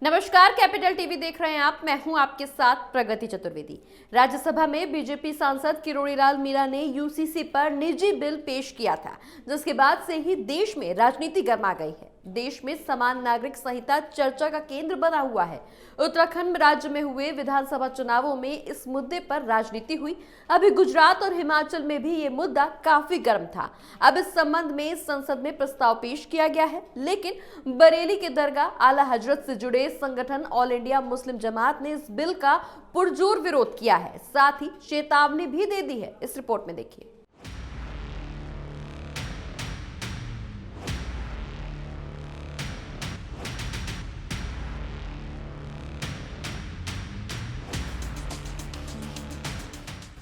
नमस्कार, capital TV देख रहे हैं आप। मैं हूं आपके साथ प्रगति चतुर्वेदी। राज्यसभा में बीजेपी सांसद किरोड़ीलाल मीणा ने यूसीसी पर निजी बिल पेश किया था, जिसके बाद से ही देश में राजनीति गर्मा गई है। देश में समान नागरिक संहिता चर्चा का केंद्र बना हुआ है। उत्तराखंड राज्य में हुए विधानसभा चुनावों में इस मुद्दे पर राजनीति हुई। अभी गुजरात और हिमाचल में भी ये मुद्दा काफी गर्म था। अब इस संबंध में संसद में प्रस्ताव पेश किया गया है, लेकिन बरेली के दरगाह आला हजरत से जुड़े संगठन ऑल इंडिया मुस्लिम जमात ने इस बिल का पुरजोर विरोध किया है, साथ ही चेतावनी भी दे दी है। इस रिपोर्ट में देखिए।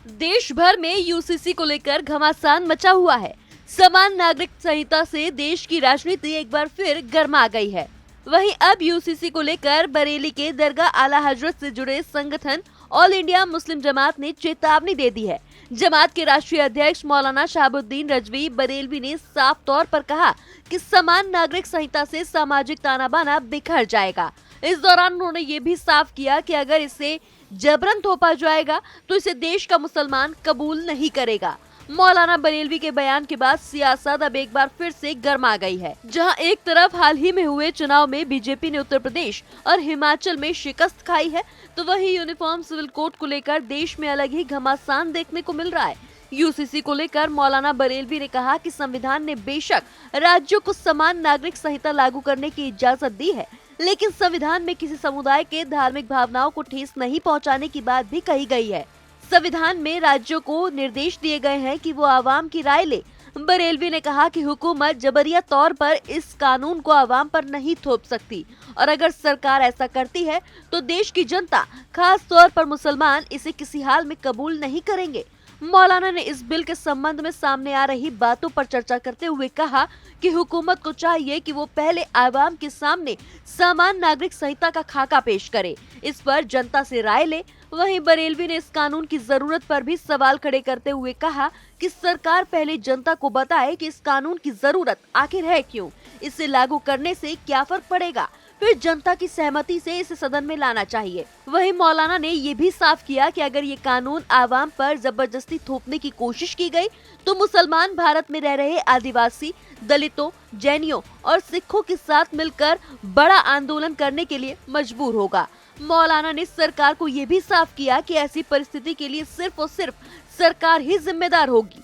देश भर में यूसीसी को लेकर घमासान मचा हुआ है। समान नागरिक संहिता से देश की राजनीति एक बार फिर गर्मा गई है। वहीं अब यूसीसी को लेकर बरेली के दरगाह आला हजरत से जुड़े संगठन ऑल इंडिया मुस्लिम जमात ने चेतावनी दे दी है। जमात के राष्ट्रीय अध्यक्ष मौलाना शहाबुद्दीन रजवी बरेलवी ने साफ तौर पर कहा कि समान नागरिक संहिता से सामाजिक ताना बाना बिखर जाएगा। इस दौरान उन्होंने ये भी साफ किया कि अगर इसे जबरन थोपा जाएगा तो इसे देश का मुसलमान कबूल नहीं करेगा। मौलाना बरेलवी के बयान के बाद सियासत अब एक बार फिर से गर्मा गई है। जहां एक तरफ हाल ही में हुए चुनाव में बीजेपी ने उत्तर प्रदेश और हिमाचल में शिकस्त खाई है, तो वहीं यूनिफॉर्म सिविल कोड को लेकर देश में अलग ही घमासान देखने को मिल रहा है। यूसीसी को लेकर मौलाना बरेलवी ने कहा कि संविधान ने बेशक राज्यों को समान नागरिक संहिता लागू करने की इजाजत दी है, लेकिन संविधान में किसी समुदाय के धार्मिक भावनाओं को ठेस नहीं पहुंचाने की बात भी कही गई है। संविधान में राज्यों को निर्देश दिए गए हैं कि वो आवाम की राय ले। बरेलवी ने कहा कि हुकूमत जबरिया तौर पर इस कानून को आवाम पर नहीं थोप सकती, और अगर सरकार ऐसा करती है तो देश की जनता, खास तौर पर मुसलमान, इसे किसी हाल में कबूल नहीं करेंगे। मौलाना ने इस बिल के संबंध में सामने आ रही बातों पर चर्चा करते हुए कहा कि हुकूमत को चाहिए कि वो पहले आवाम के सामने समान नागरिक संहिता का खाका पेश करे, इस पर जनता से राय ले। वहीं बरेलवी ने इस कानून की जरूरत पर भी सवाल खड़े करते हुए कहा कि सरकार पहले जनता को बताए कि इस कानून की जरूरत आखिर है क्यों, इसे लागू करने से क्या फर्क पड़ेगा, फिर जनता की सहमति से इसे सदन में लाना चाहिए। वहीं मौलाना ने ये भी साफ किया कि अगर ये कानून आवाम पर जबरदस्ती थोपने की कोशिश की गई तो मुसलमान भारत में रह रहे आदिवासी, दलितों, जैनियों और सिखों के साथ मिलकर बड़ा आंदोलन करने के लिए मजबूर होगा। मौलाना ने सरकार को ये भी साफ किया कि ऐसी परिस्थिति के लिए सिर्फ और सिर्फ सरकार ही जिम्मेदार होगी।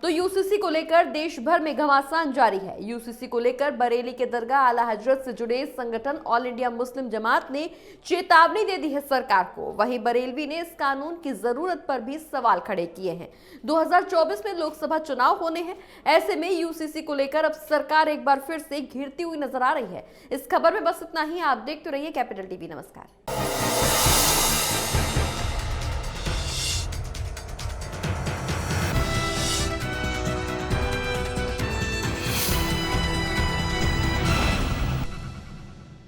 तो यूसीसी को लेकर देश भर में घमासान जारी है। यूसीसी को लेकर बरेली के दरगाह आला हजरत से जुड़े संगठन ऑल इंडिया मुस्लिम जमात ने चेतावनी दे दी है सरकार को। वहीं बरेलवी ने इस कानून की जरूरत पर भी सवाल खड़े किए हैं। 2024 में लोकसभा चुनाव होने हैं, ऐसे में यूसीसी को लेकर अब सरकार एक बार फिर से घिरती हुई नजर आ रही है। इस खबर में बस इतना ही। आप देखते रहिए कैपिटल टीवी। नमस्कार।